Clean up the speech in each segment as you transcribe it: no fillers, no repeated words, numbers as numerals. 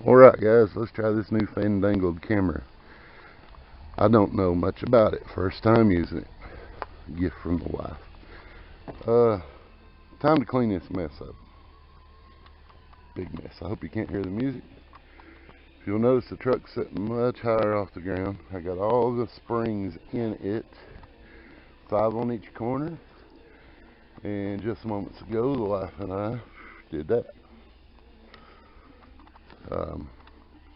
Alright guys, let's try this new fandangled camera. I don't know much about it. First time using it. Gift from the wife. Time to clean this mess up. Big mess. I hope you can't hear the music. If you'll notice, the truck's sitting much higher off the ground. I got all the springs in it. 5 on each corner. And just moments ago, the wife and I did that.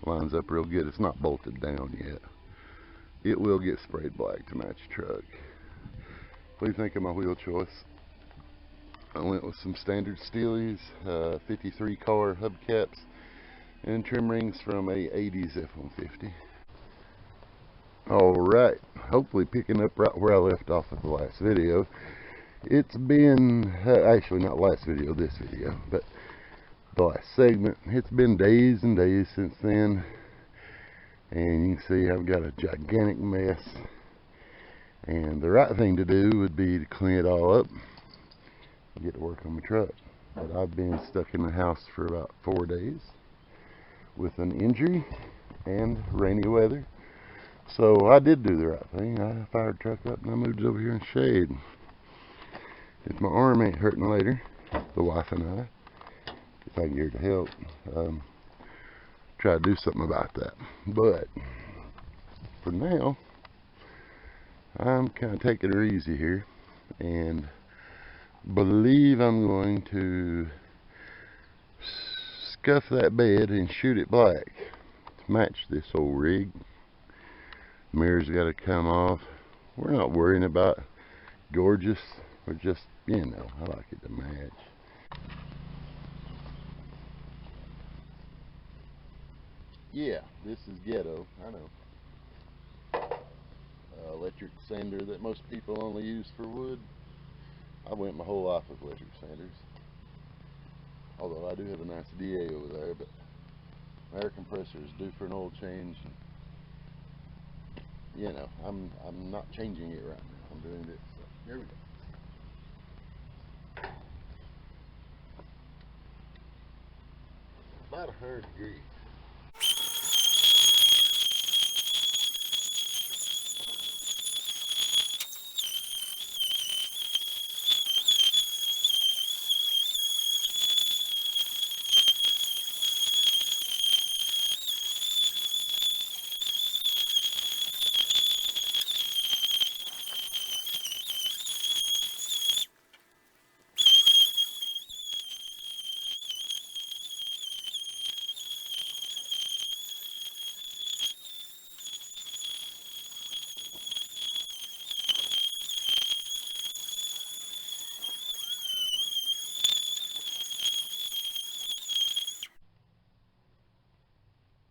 Lines up real good. It's not bolted down yet. It will get sprayed black to match the truck. What do you think of my wheel choice? I went with some standard Steelies, 53 car hubcaps, and trim rings from a 80s F-150. Alright, hopefully picking up right where I left off of the last video. It's been, actually not last video, this video, but the last segment. It's been days and days since then, and you can see I've got a gigantic mess, and the right thing to do would be to clean it all up and get to work on my truck. But I've been stuck in the house for about 4 days with an injury and rainy weather, so I did do the right thing. I fired the truck up and I moved it over here in shade. If my arm ain't hurting later, the wife and I, if I can get her to help, try to do something about that. But for now, I'm kind of taking it easy here, and believe I'm going to scuff that bed and shoot it black to match this old rig. Mirror's got to come off. We're not worrying about gorgeous. We're just, you know, I like it to match. Yeah, this is ghetto, I know. Electric sander that most people only use for wood. I went my whole life with electric sanders. Although I do have a nice DA over there, but my air compressor is due for an oil change. You know, I'm not changing it right now. I'm doing this. So here we go. About 100 degrees.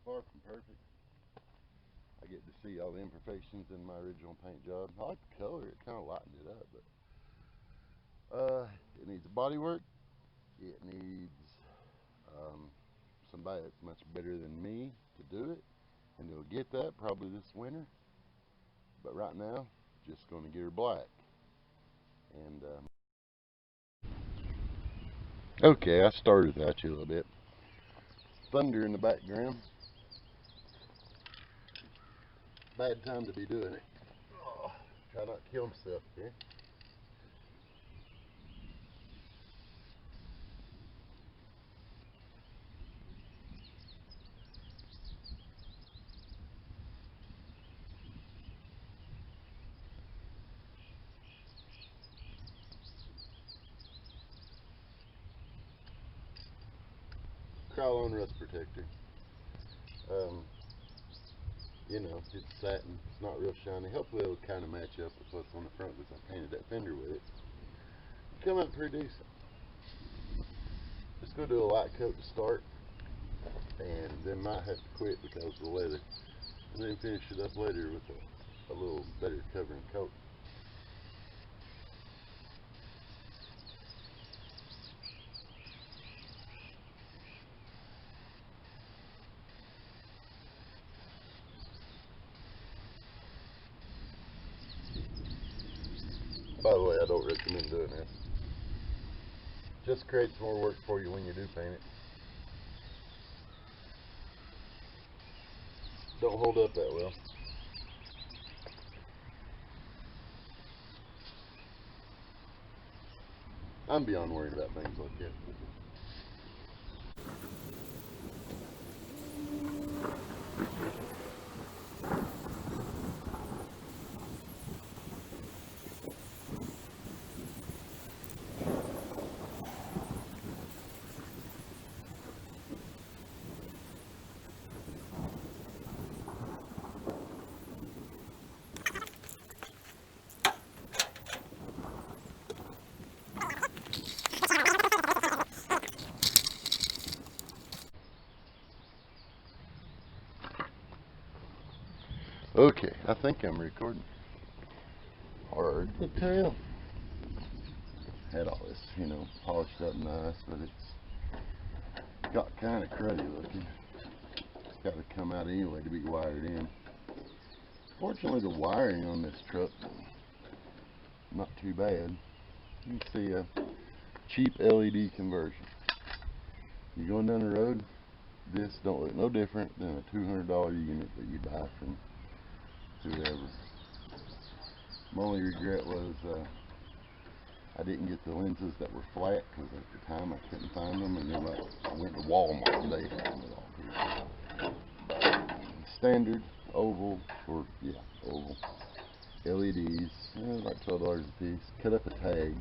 Far from perfect. I get to see all the imperfections in my original paint job. I like the color, it kind of lightened it up, but it needs body work. It needs somebody that's much better than me to do it, and they'll get that probably this winter. But right now, just going to get her black. And okay, I started without you a little bit. Thunder in the background. Bad time to be doing it. Oh, try not to kill myself here. Crawl on rust protector. You know, it's satin, it's not real shiny. Hopefully it'll kind of match up with what's on the front because I painted that fender with it. Come up pretty decent. Just go do a light coat to start, and then might have to quit because of the weather, and then finish it up later with a little better covering coat. By the way, I don't recommend doing this. Just creates more work for you when you do paint it. don't hold up that well. I'm beyond worried about things like that. Okay, I think I'm recording. Hard to tell. Had all this, polished up nice, but it's got kind of cruddy looking. It's got to come out anyway to be wired in. Fortunately, the wiring on this truck, not too bad. You can see a cheap LED conversion. You're going down the road, this don't look no different than a $200 unit that you buy from whoever. My only regret was I didn't get the lenses that were flat because at the time I couldn't find them, and then I went to Walmart and they found it all here. Standard oval, or oval LEDs, like $12 a piece. Cut up a tag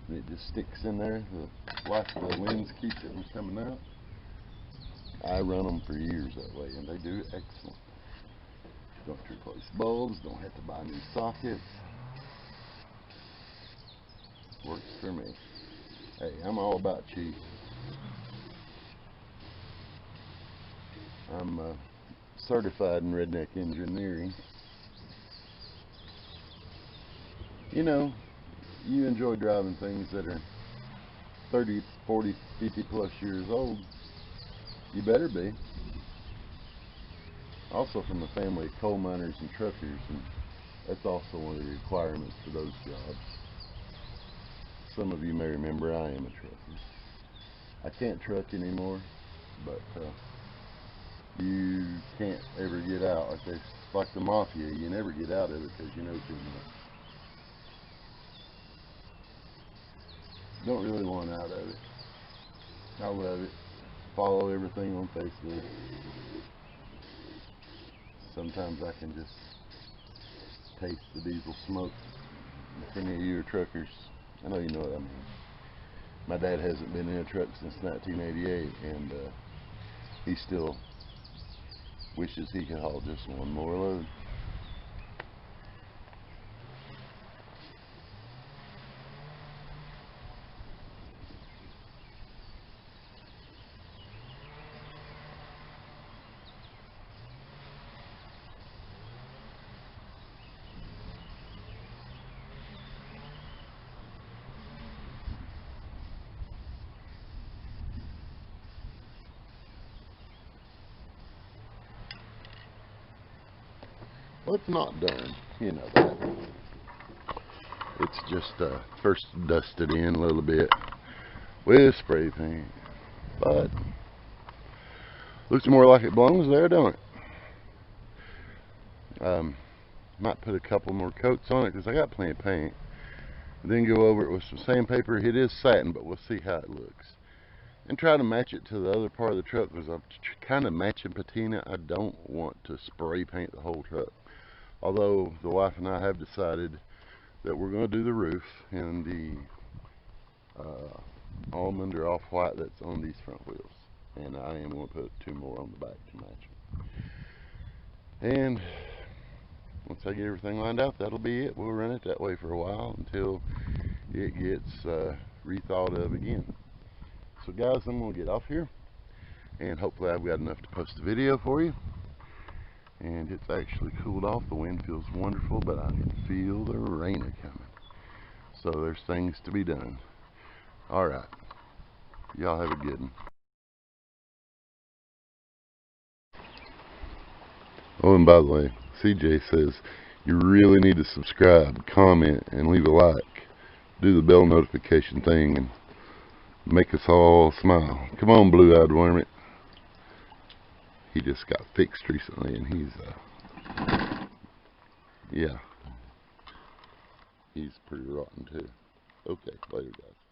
and it just sticks in there. The light of the lens keeps it from coming out. I run them for years that way, and they do excellent. Don't have to replace bulbs, don't have to buy new sockets. Works for me. Hey, I'm all about cheap. I'm certified in redneck engineering. You enjoy driving things that are 30, 40, 50 plus years old. You better be. Also from a family of coal miners and truckers, and that's also one of the requirements for those jobs. Some of you may remember I am a trucker. I can't truck anymore, but you can't ever get out. Like the mafia, you never get out of it because you know too much. Don't really want out of it. I love it. Follow everything on Facebook. Sometimes I can just taste the diesel smoke. If any of you are truckers, I know you know what I mean. My dad hasn't been in a truck since 1988, and he still wishes he could haul just one more load. Well, it's not done, you know that. It's just first dusted in a little bit with spray paint, but looks more like it belongs there, don't it? Might put a couple more coats on it because I got plenty of paint. Then go over it with some sandpaper. It is satin, but we'll see how it looks. And try to match it to the other part of the truck because I'm kind of matching patina. I don't want to spray paint the whole truck. Although the wife and I have decided that we're going to do the roof in the almond or off-white that's on these front wheels. And I am going to put 2 more on the back to match them. And once I get everything lined out, that'll be it. We'll run it that way for a while until it gets rethought of again. So guys, I'm going to get off here, and hopefully I've got enough to post a video for you. And it's actually cooled off. The wind feels wonderful, but I can feel the rain coming. So there's things to be done. Alright, y'all have a good one. Oh, and by the way, CJ says you really need to subscribe, comment, and leave a like. Do the bell notification thing and make us all smile. Come on, blue-eyed wormit. he just got fixed recently, and he's yeah, he's pretty rotten too. Okay, later guys.